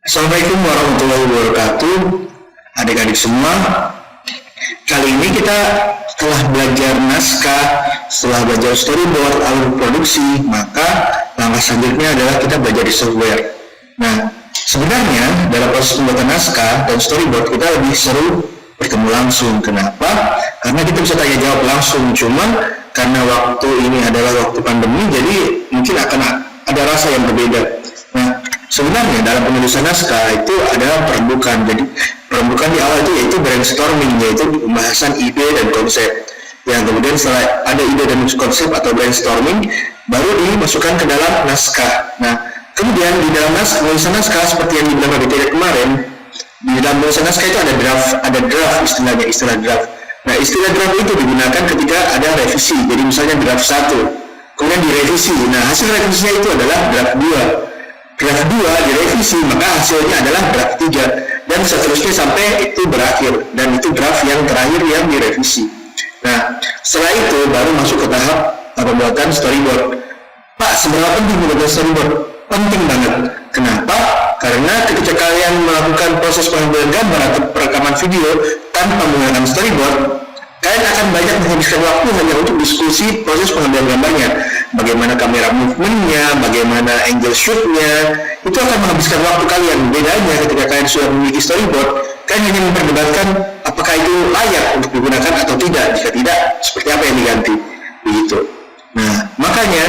Assalamualaikum warahmatullahi wabarakatuh. Adik-adik semua, kali ini kita telah belajar naskah, setelah belajar storyboard, alur produksi, maka langkah selanjutnya adalah kita belajar di software. Nah, sebenarnya dalam proses pembuatan naskah dan storyboard kita lebih seru bertemu langsung. Kenapa? Karena kita bisa tanya jawab langsung. Cuman karena waktu ini adalah waktu pandemi, jadi mungkin akan ada rasa yang berbeda. Nah, sebenarnya dalam penulisan naskah itu adalah perembukan. Jadi perembukan di awal itu yaitu brainstorming, yaitu pembahasan ide dan konsep. Yang kemudian setelah ada ide dan konsep atau brainstorming, baru dimasukkan ke dalam naskah. Nah, kemudian di dalam penulisan naskah seperti yang dibilang Raditya kemarin, di dalam penulisan naskah itu ada draft istilahnya, istilah draft. Nah, istilah draft itu digunakan ketika ada revisi. Jadi misalnya draft 1, kemudian direvisi. Nah, hasil revisinya itu adalah draft 2. Draft 2 direvisi, maka hasilnya adalah draft 3, dan seterusnya sampai itu berakhir, dan itu draft yang terakhir yang direvisi. Nah, setelah itu baru masuk ke tahap pembuatan storyboard. Pak, seberapa penting membuat storyboard? Penting banget. Kenapa? Karena ketika kalian melakukan proses pengambilan gambar atau perekaman video tanpa menggunakan storyboard, kalian akan banyak menghabiskan waktu hanya untuk diskusi proses pengambilan gambarnya. Bagaimana kamera movementnya, bagaimana angle shootnya, itu akan menghabiskan waktu kalian. Bedanya ketika kalian sudah memiliki storyboard, kalian hanya memperdebatkan apakah itu layak untuk digunakan atau tidak. Jika tidak, seperti apa yang diganti. Begitu. Nah, makanya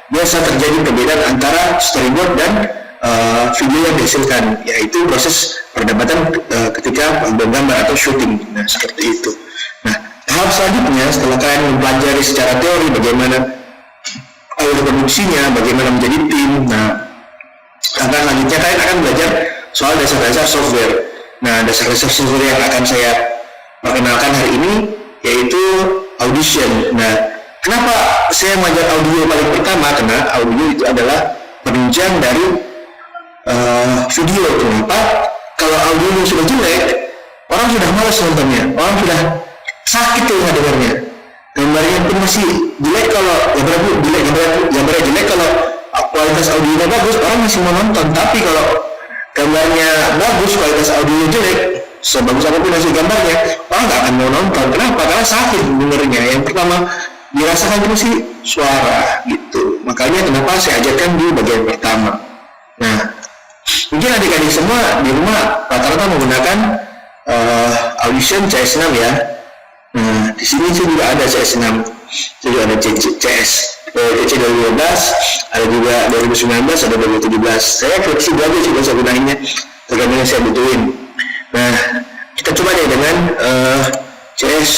biasa terjadi perbedaan antara storyboard dan video yang dihasilkan, yaitu proses perdebatan ketika pengambilan gambar atau shooting. Nah, seperti itu. Nah, tahap selanjutnya setelah kalian mempelajari secara teori bagaimana alur produksinya, bagaimana menjadi tim. Nah, langkah selanjutnya kalian akan belajar soal dasar-dasar software. Nah, dasar-dasar software yang akan saya perkenalkan hari ini yaitu Audition. Nah, kenapa saya mengajar audio paling pertama? Karena audio itu adalah penunjang dari video. Kenapa? Kalau audio sudah jelek, orang sudah malas nontonnya, orang sudah sakit tuh dengarnya. Gambarnya pun masih jelek, kalau gambarnya jelek, kalau kualitas audionya bagus, orang masih mau nonton. Tapi kalau gambarnya bagus, kualitas audionya jelek, sebagus apapun hasil gambarnya, orang nggak akan mau nonton. Kenapa? Karena sakit dengarnya. Yang pertama dirasakan itu sih suara gitu. Makanya kenapa saya ajarkan di bagian pertama. Nah, mungkin adik-adik semua di rumah rata-rata menggunakan Audition CS6 ya. Nah, di sini juga ada CS6, juga ada CS CC 2012, ada juga 2019, ada 2017. Saya fleksibel aja sih bahasa gunainnya, tergantung yang saya butuhin. Nah, kita coba deh dengan CS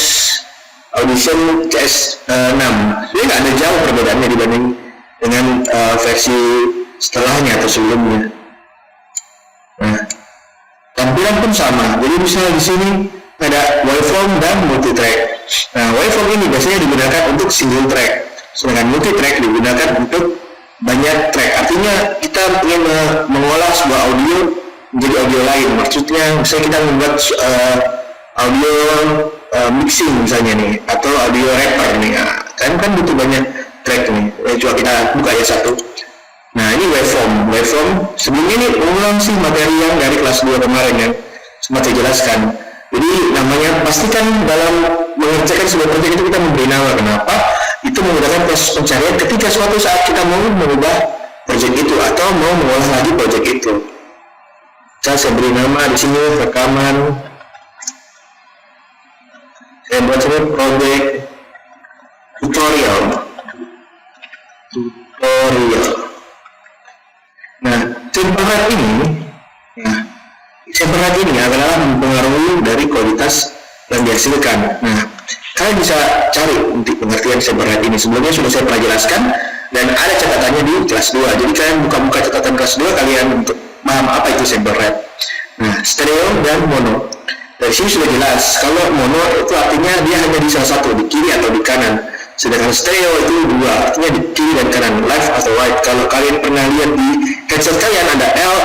Audition CS6. Ini nggak ada jauh perbedaannya dibanding dengan versi setelahnya atau sebelumnya. Nah, tampilan pun sama. Jadi misalnya di sini ada waveform dan multitrack. Nah, waveform ini biasanya digunakan untuk single track, sedangkan multitrack digunakan untuk banyak track. Artinya kita ingin mengolah sebuah audio menjadi audio lain. Maksudnya misalnya kita membuat audio mixing misalnya nih, atau audio rapper nih. Nah, kan butuh banyak track nih. Coba kita buka ya satu. Nah, ini waveform. Sebelumnya ini mengulang sih materi yang dari kelas 2 kemarin yang sempat saya jelaskan. Jadi namanya, pastikan dalam mengerjakan sebuah proyek itu kita memberi nama. Kenapa? Itu menggunakan proses pencarian ketika suatu saat kita mau mengubah proyek itu atau mau mengolah lagi proyek itu. Saya beri nama di sini rekaman. Saya buat ini proyek tutorial. Nah, tempat ini adalah mempengaruhi dari kualitas yang dihasilkan. Nah, kalian bisa cari untuk pengertian sampel ini. Sebelumnya sudah saya pernah jelaskan dan ada catatannya di kelas 2. Jadi kalian buka-buka catatan kelas 2 kalian untuk paham apa itu sampel rate. Nah, stereo dan mono. Dari sini sudah jelas. Kalau mono itu artinya dia hanya di salah satu, di kiri atau di kanan. Sedangkan stereo itu dua, artinya di kiri dan kanan, left atau right. Kalau kalian pernah lihat di headset kalian ada L,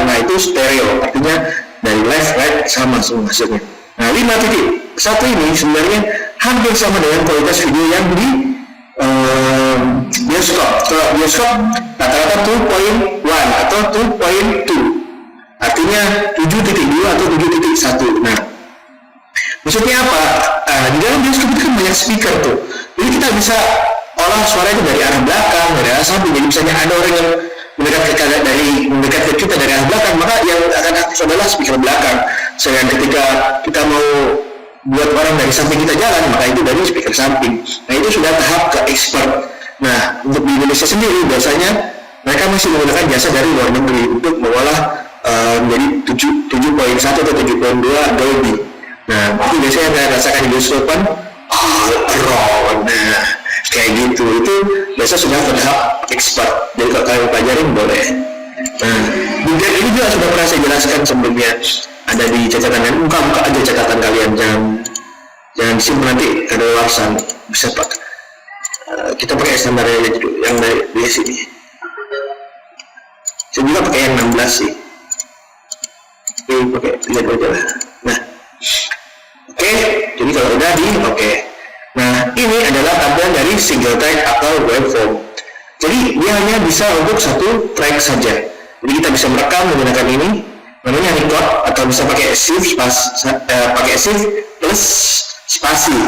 nah itu stereo, artinya dari left, right sama semua hasilnya. Nah, 5.1 ini sebenarnya hampir sama dengan kualitas video yang di bioskop. Kalau bioskop rata-rata 2.1 atau 2.2, artinya misalnya 7.2 atau 7.1. Nah, maksudnya apa? Di dalam bioskop itu kan banyak speaker tuh. Jadi kita bisa olah suara itu dari arah belakang, dari arah samping. Jadi misalnya ada orang yang mendekat ke kita dari arah belakang, maka yang akan aktif adalah speaker belakang. Sedangkan ketika kita mau buat orang dari samping kita jalan, maka itu dari speaker samping. Nah, itu sudah tahap ke expert. Nah, untuk di Indonesia sendiri biasanya mereka masih menggunakan jasa dari luar negeri untuk mengolah menjadi 7.1 atau 7.2 Dolby. Nah, itu biasanya saya rasakan di bioskopan raw. Nah, kayak gitu. Itu biasa sudah ke tahap expert. Jadi kalau kalian pelajarin boleh. Nah, mungkin ini juga sudah pernah saya jelaskan sebelumnya. Ada di catatan kalian, buka aja catatan kalian, jangan simpan nanti ada luasan. Bisa pak. Kita pakai standar yang dari sini. Saya juga pakai yang 16 sih. Oke, pakai lihat aja lah. Nah, oke, jadi kalau udah oke. Nah, ini adalah tampilan dari single track atau waveform. Jadi dia hanya bisa untuk satu track saja. Jadi kita bisa merekam menggunakan ini, namanya record, atau bisa pakai shift plus spasi.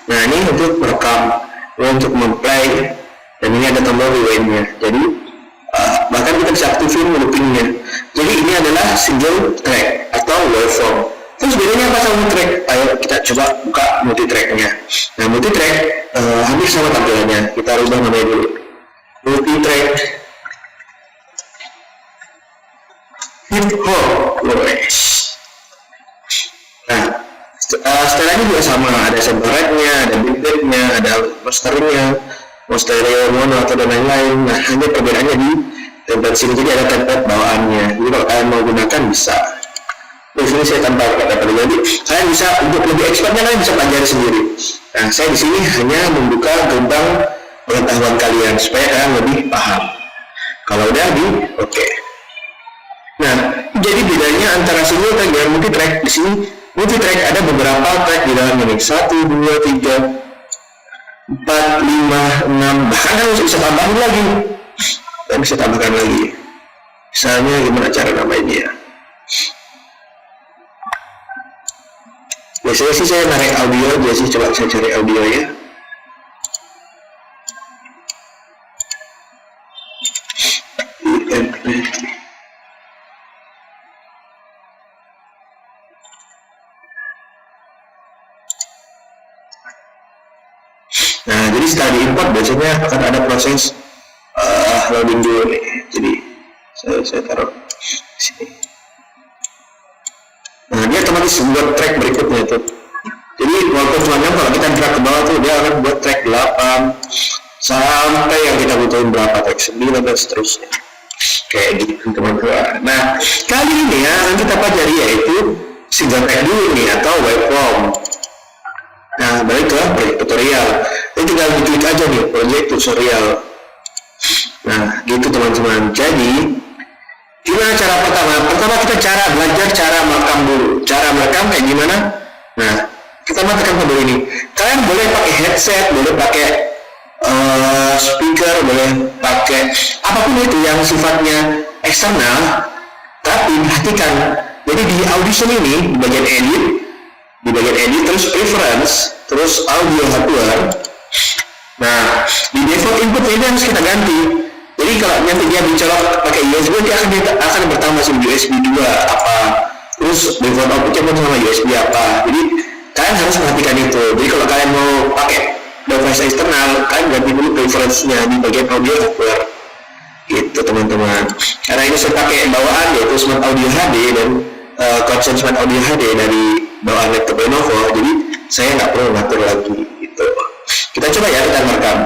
Nah, ini untuk merekam, untuk memplay, dan ini ada tombol rewind-nya. Jadi bahkan kita bisa aktifin looping-nya. Jadi ini adalah single track atau waveform. Terus bedanya apa sama multi track? Ayo kita coba buka multi track-nya. Nah, multi track hampir sama tampilannya. Kita rubah namanya dulu. Multi track hip hop. Nah, setelahnya juga sama. Ada separate-nya, ada big band-nya, ada masternya, stereo, mono atau dan lain-lain. Nah, hanya perbedaannya di template sini. Jadi ada template bawaannya. Jadi kalau kalian mau gunakan bisa. Di sini saya tambah kata-kata. Jadi kalian bisa untuk lebih expertnya kalian bisa pelajari sendiri. Nah, saya di sini hanya membuka gerbang pengetahuan kalian supaya kalian lebih paham. Kalau udah oke. Nah, jadi bedanya antara single track dan multi track. Di sini multi track ada beberapa track di dalamnya nih. 1, 2, 3, 4, 5, 6, bahkan kan bisa tambahin lagi. Kita bisa tambahkan lagi. Misalnya gimana cara namainnya ya. Biasanya sih saya narik audio aja sih, coba saya cari audio ya. Nah, jadi setelah diimport biasanya akan ada proses loading dulu nih. Jadi saya taruh di sini. Nah, dia otomatis buat track berikutnya tuh. Jadi walaupun cuma kalau kita drag ke bawah tuh dia akan buat track 8 sampai yang kita butuhin berapa, track 9 dan seterusnya. Kayak gitu teman-teman. Nah, kali ini ya yang kita pelajari yaitu single track dulu nih atau waveform. Nah, balik ke project tutorial. Ini tinggal diklik aja nih, project tutorial. Nah, gitu teman-teman. Jadi, gimana cara pertama? Pertama kita belajar cara merekam dulu. Cara merekam kayak gimana? Nah, kita tekan tombol ini. Kalian boleh pakai headset, boleh pakai speaker, boleh pakai apapun itu yang sifatnya eksternal. Tapi perhatikan, jadi di Audition ini di bagian edit terus preference, terus audio hardware. Nah, di default input ini harus kita ganti. Jadi kalau nanti dia dicolok pakai USB, dia akan bertambah USB 2 apa, terus default outputnya pun sama USB apa. Jadi kalian harus perhatikan itu. Jadi kalau kalian mau pakai device eksternal, kalian ganti dulu preference-nya di bagian audio hardware. Itu teman-teman. Karena ini saya pakai bawaan yaitu Smart Audio HD dan konsep Smart Audio HD dari bawaan laptop Lenovo. Jadi saya nggak perlu ngatur lagi. Gitu. Kita coba ya, kita merekam.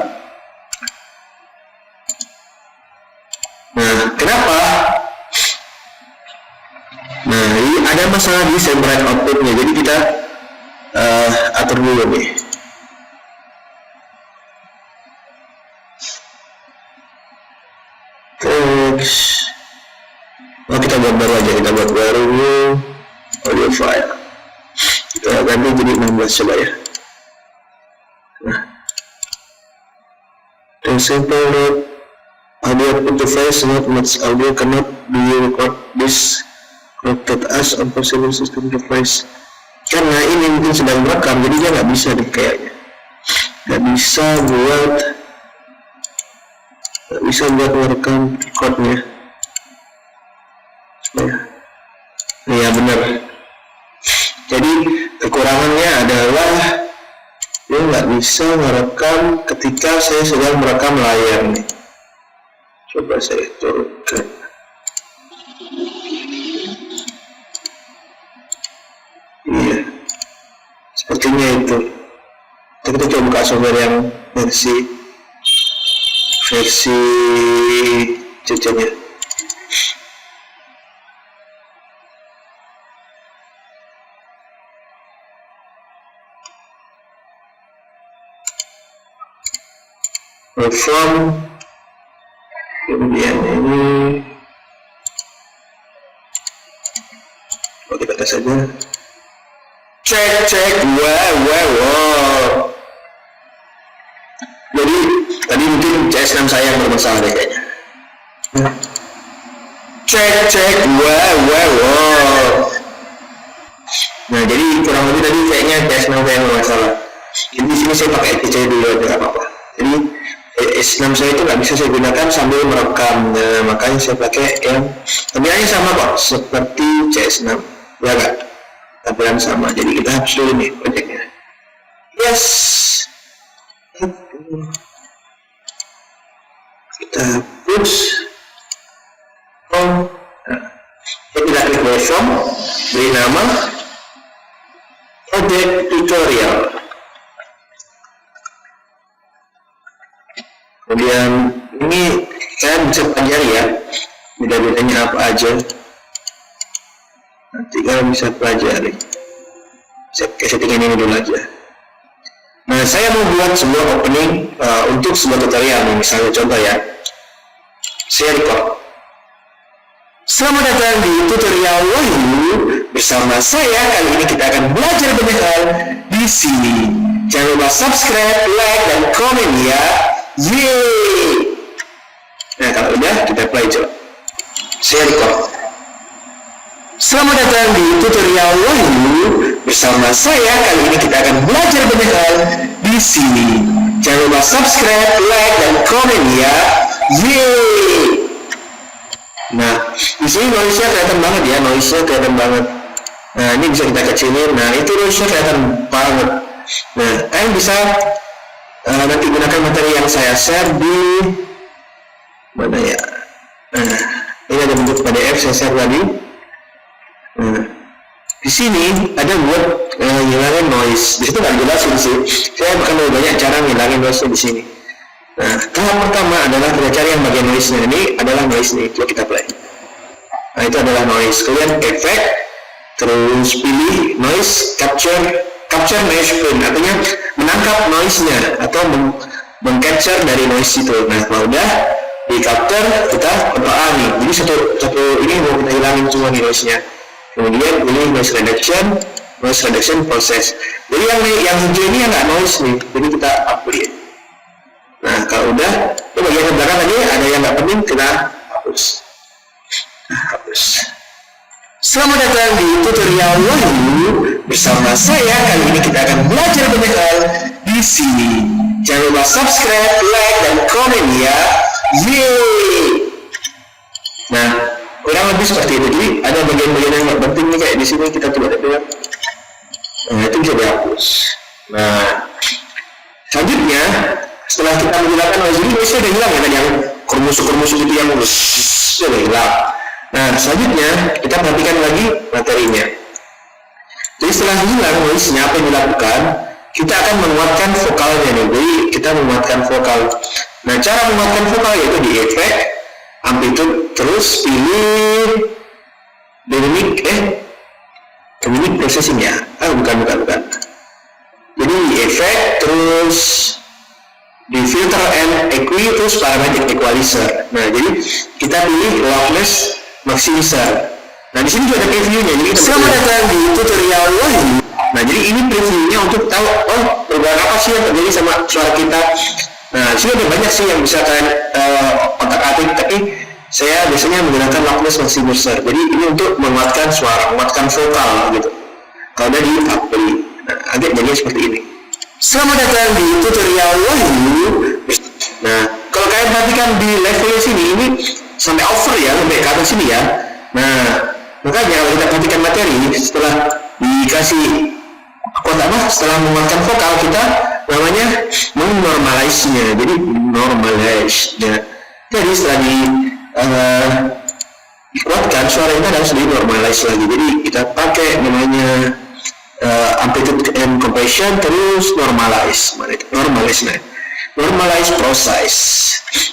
Nah, kenapa? Nah, ini ada masalah di separate outputnya. Jadi kita atur dulu nih. Terus, kita buat baru aja. Kita buat baru audio file. Kita ganti jadi 16 coba ya. Nah, dan sample audio interface not much audio cannot be record this rotate as on possible system device. Karena ini mungkin sedang merekam, jadi dia nggak bisa deh kayaknya. Nggak bisa buat merekam recordnya. Ya benar. Jadi kekurangannya adalah dia nggak bisa merekam ketika saya sedang merekam layar nih. Coba saya turunkan. Iya, sepertinya itu. Kita coba buka software yang versi CC-nya. Perform, kemudian ini kita tes saja. Cek, wow. Jadi tadi mungkin CS6 saya yang bermasalah deh kayaknya. Cek, wow. Nah jadi kurang lebih tadi kayaknya CS6 saya yang bermasalah. Jadi di sini saya pakai PC dulu aja apa-apa. Jadi S6 saya itu nggak bisa saya gunakan sambil merekam, makanya saya pakai yang tampilannya sama kok seperti CS6, ya kan? Tampilan sama, jadi kita hapus dulu nih proyeknya. Yes, kita hapus. Kita klik version, beri nama project tutorial. Kemudian ini kalian bisa pelajari ya beda-bedanya apa aja, nanti kalian bisa pelajari. Saya settingin ini dulu aja. Nah saya mau buat sebuah opening untuk sebuah tutorial nih, misalnya contoh ya, saya record. Selamat datang di tutorial Wahyu bersama saya. Kali ini kita akan belajar banyak hal di sini. Jangan lupa subscribe, like, dan komen ya. Yeay. Nah kalau udah kita play coba. Saya record. Selamat datang di tutorial Wahyu bersama saya. Kali ini kita akan belajar banyak hal di sini. Jangan lupa subscribe, like, dan komen ya. Yeay. Nah di sini noise-nya kelihatan banget ya, Nah ini bisa kita kecilin. Nah itu noise-nya kelihatan banget. Nah kalian bisa nanti gunakan materi yang saya share di mana ya? Nah, ini ada bentuk PDF saya share tadi. Nah, di sini ada buat ngilangin noise. Di situ nggak jelasin sih. Saya akan lebih banyak cara ngilangin noise di sini. Nah, tahap pertama adalah kita cari yang bagian noise-nya. Ini adalah noise nih. Coba kita play. Nah, itu adalah noise. Kemudian efek, terus pilih noise capture noise print, artinya menangkap noise-nya atau meng-capture dari noise itu. Nah kalau udah di capture kita berdoa nih, jadi satu ini mau kita hilangin semua nih noise-nya. Kemudian pilih noise reduction process. Jadi yang hijau ini yang nggak noise nih, jadi kita upgrade. Nah kalau udah, itu bagian belakang tadi ada yang nggak penting kita hapus. Nah, hapus. Selamat datang di tutorial Wahyu bersama saya. Kali ini kita akan belajar banyak hal di sini. Jangan lupa subscribe, like, dan komen ya. Yeay. Nah, kurang lebih seperti itu. Jadi ada bagian-bagian yang penting nih kayak di sini kita coba lihat. Nah, itu bisa dihapus. Nah, selanjutnya setelah kita menggunakan noise ini, noise udah hilang ya tadi yang kurmusuk itu yang sudah hilang. Nah, selanjutnya kita perhatikan lagi materinya. Jadi setelah hilang noise-nya, apa yang dilakukan? Kita akan menguatkan vokalnya nih. Jadi kita menguatkan vokal. Nah, cara menguatkan vokal yaitu di efek, amplitude, terus pilih dynamic processing ya. Bukan. Jadi di efek, terus di filter and EQ, terus parametric equalizer. Nah, jadi kita pilih loudness maximizer. Nah di sini juga ada previewnya. Jadi selamat datang di tutorial Wahyu. Nah jadi ini previewnya untuk tahu perubahan apa sih yang terjadi sama suara kita. Nah di sini ada banyak sih yang bisa kalian otak-atik, tapi saya biasanya menggunakan lockless maximizer. Jadi ini untuk menguatkan suara, menguatkan vokal gitu. Kalau udah di apply, nah, agak jadinya seperti ini. Selamat datang di tutorial Wahyu. Nah, kalau kalian perhatikan di levelnya sini, ini sampai over ya, sampai ke atas sini ya. Nah, makanya kalau kita perhatikan materi, setelah dikasih setelah menguatkan vokal, kita namanya menormalize-nya. Jadi normalize-nya. Jadi setelah dikuatkan, suara kita harus di-normalize lagi. Jadi kita pakai namanya amplitude and compression, terus normalize. Normalize process.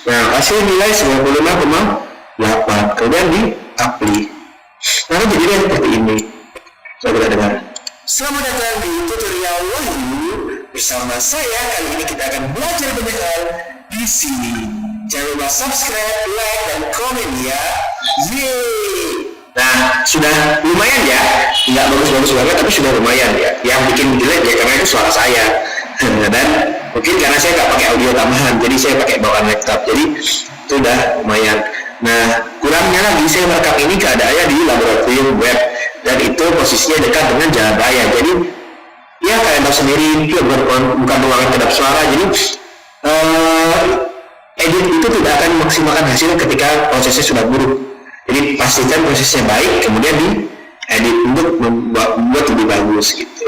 Nah, hasil nilai 95,8. Kemudian di apply. Nah, jadinya seperti ini. Coba kita dengar. Selamat datang di tutorial Wahyu bersama saya. Kali ini kita akan belajar banyak hal di sini. Jangan lupa subscribe, like, dan komen ya. Yeay! Nah, sudah lumayan ya. Nggak bagus-bagus banget, tapi sudah lumayan ya. Yang bikin jelek ya karena itu suara saya. Dan mungkin karena saya nggak pakai audio tambahan, jadi saya pakai bawaan laptop. Jadi itu udah lumayan. Nah, kurangnya lagi saya merekam ini keadaannya di laboratorium web, dan itu posisinya dekat dengan jalan raya. Jadi ya kalian tahu sendiri, itu bukan ruangan kedap suara. Jadi edit itu tidak akan memaksimalkan hasil ketika prosesnya sudah buruk. Jadi pastikan prosesnya baik, kemudian di edit untuk membuat lebih bagus gitu.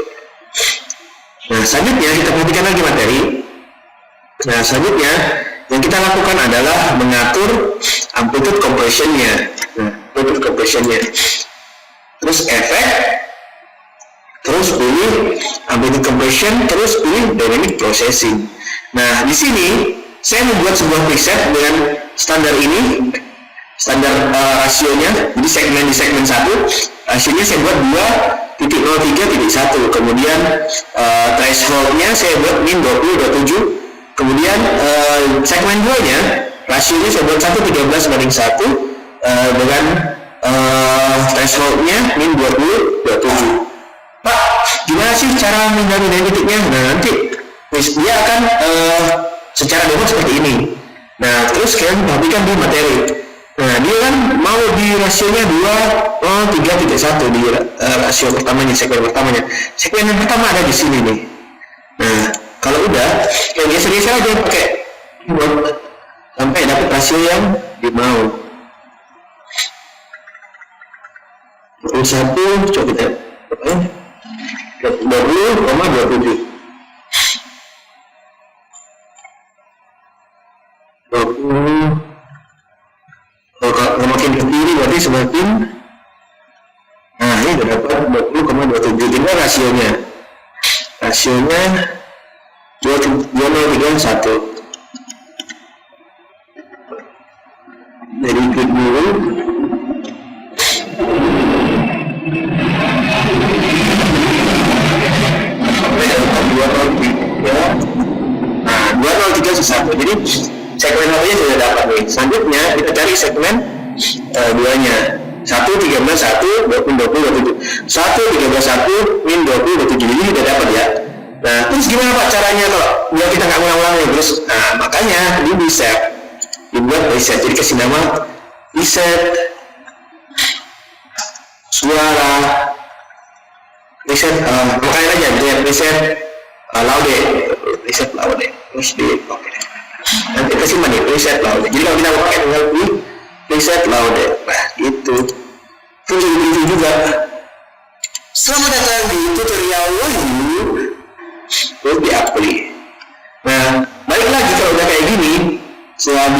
Nah, selanjutnya kita perhatikan lagi materi. Nah, selanjutnya yang kita lakukan adalah mengatur amplitude compression-nya. Nah, amplitude compression-nya. Terus efek, terus pilih amplitude compression, terus pilih dynamic processing. Nah, di sini saya membuat sebuah preset dengan standar ini, standar rasionya. Jadi di segmen 1 rasionya saya buat 2.03.1, kemudian threshold-nya saya buat min 20.27, kemudian segmen 2 nya rasionya saya buat 1:13:1 dengan threshold-nya min 20.27. Pak, gimana sih cara mindahin titiknya? Nah, nanti dia akan secara demo seperti ini. Nah, terus kalian perhatikan di materi. Nah, dia kan mau di rasionya 2:3.1 di rasio pertamanya, segmen pertamanya. Segmen yang pertama ada di sini nih. Nah, kalau udah, ya geser-geser aja pakai keyboard sampai dapat rasio yang dimau. 21, coba kita 20,27. 20. Kalau makin ke kiri berarti semakin. Nah, ini udah dapat 20,27. Ini rasionya. Rasionya 2,31. Jadi klik dulu. Nah, 2,03.1. Jadi segmen 1-nya sudah dapat nih. Selanjutnya kita cari segmen 2-nya. 1:13:1 20,27. 1:13:1 min 20,27. Jadi sudah dapat ya. Nah, terus gimana Pak caranya kalau biar kita nggak ngulang-ngulang terus? Nah, makanya di preset, dibuat preset. Jadi kasih nama preset suara, preset makanya aja dia preset laude, preset laude. Terus di oke. Nanti kasih mana preset laude. Jadi kalau kita pakai tinggal di preset laude. Nah, itu itu juga. Selamat datang di tutorial Wahyu. Terus di apply. Nah, balik lagi kalau udah kayak gini, setelah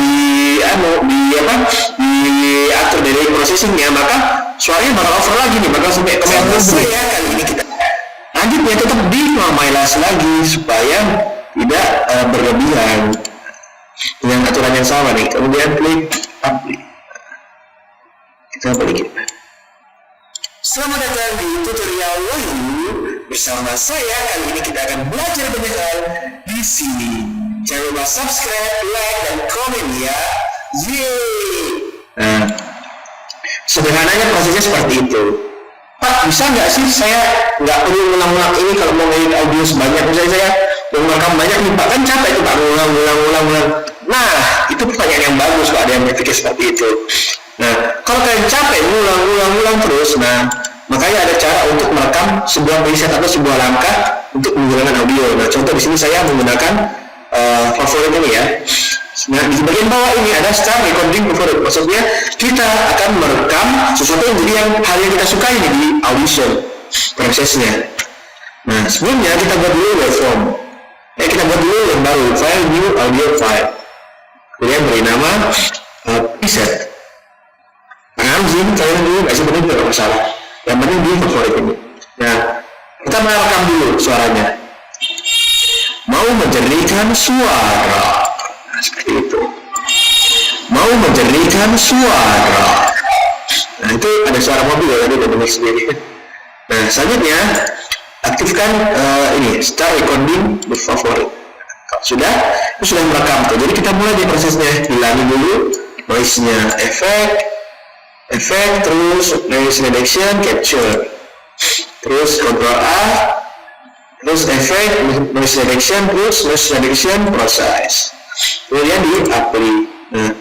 diatur dari processingnya, maka suaranya bakal over lagi nih, bakal sampai ke ya. Kali ini kita lanjutnya tetap di normalize lagi supaya tidak berlebihan dengan aturan yang sama nih. Kemudian klik apply. Kita balikin. Selamat datang di tutorial Wahyu bersama saya. Kali ini kita akan belajar banyak hal di sini. Jangan lupa subscribe, like, dan komen ya. Yeay! Nah, sederhananya prosesnya seperti itu. Pak, bisa nggak sih saya nggak perlu ngulang-ngulang ini kalau mau ngedit audio sebanyak? Misalnya saya mau merekam banyak nih Pak, kan capek tuh Pak ngulang. Nah, itu pertanyaan yang bagus kalau ada yang berpikir seperti itu. Nah, kalau kalian capek ngulang terus, nah makanya ada cara untuk merekam sebuah preset atau sebuah langkah untuk menggunakan audio. Nah, contoh di sini saya menggunakan favorit ini ya. Nah, di bagian bawah ini ada start recording favorit. Maksudnya kita akan merekam sesuatu yang jadi hal yang kita sukai nih di audition prosesnya. Nah, sebelumnya kita buat dulu waveform. Kita buat dulu yang baru, file new audio file. Kemudian beri nama preset. Zoom kalian dulu nggak sih, benar nggak masalah. Yang penting di favorit ini. Nah, kita merekam dulu suaranya. Mau menjernihkan suara. Nah, seperti itu. Mau menjernihkan suara. Nah, itu ada suara mobil ya, tadi udah dengar sendiri. Nah, selanjutnya aktifkan ini start recording with favorit. Sudah, itu sudah merekam tuh. Jadi kita mulai di prosesnya, hilangin dulu noise-nya, efek, terus noise reduction, capture, terus Ctrl A, terus efek, noise reduction, terus noise reduction, process. Kemudian di apply. Nah,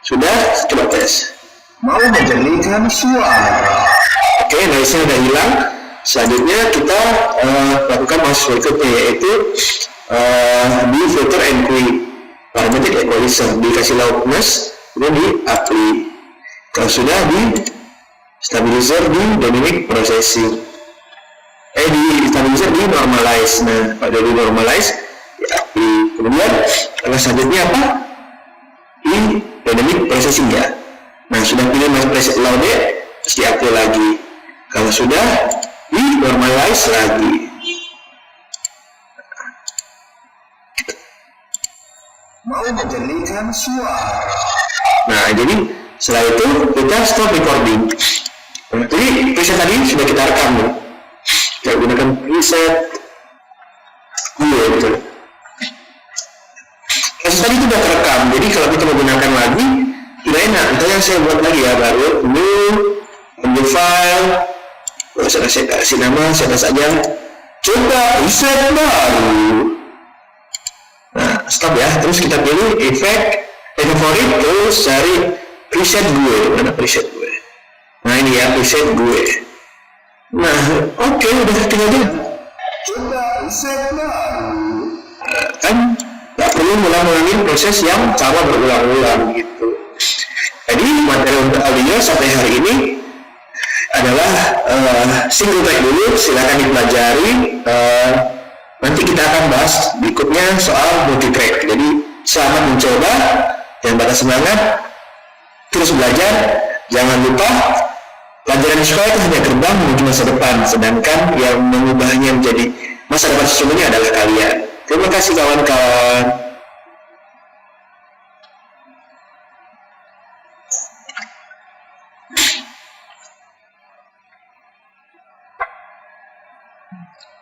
sudah, coba tes. Mau menjernihkan suara. Oke, noise-nya udah hilang. Selanjutnya kita lakukan proses berikutnya, yaitu di filter and quick parametric equalizer, dikasih loudness, kemudian di apply. Kalau sudah di stabilizer, di dynamic processing, di stabilizer, di normalize. Nah, pada di normalize di apply. Kemudian selanjutnya apa? Di dynamic processing ya. Nah, sudah pilih preset loud ya, terus di apply lagi. Kalau sudah di normalize lagi. Mau menjernihkan suara. Nah, jadi setelah itu kita stop recording. Nah, jadi preset tadi sudah kita rekam ya. Kita gunakan preset gitu. Preset tadi itu sudah terekam. Jadi kalau kita mau gunakan lagi, tidak enak. Misalnya saya buat lagi ya, baru new ambil file. Saya kasih nama, saya tes aja. Coba preset baru. Nah, stop ya. Terus kita pilih efek, favorit, terus cari preset gue. Mana preset gue? Nah, ini ya preset gue. Nah, oke, udah tinggal aja. Coba preset baru. Kan nggak perlu ngulang-ngulangin proses yang sama berulang-ulang gitu. Jadi materi untuk audio sampai hari ini adalah single track dulu, silakan dipelajari. Nanti kita akan bahas berikutnya soal multi track. Jadi selamat mencoba, jangan patah semangat, terus belajar. Jangan lupa pelajaran di sekolah itu hanya gerbang menuju masa depan, sedangkan yang mengubahnya menjadi masa depan sesungguhnya adalah kalian. Terima kasih kawan-kawan.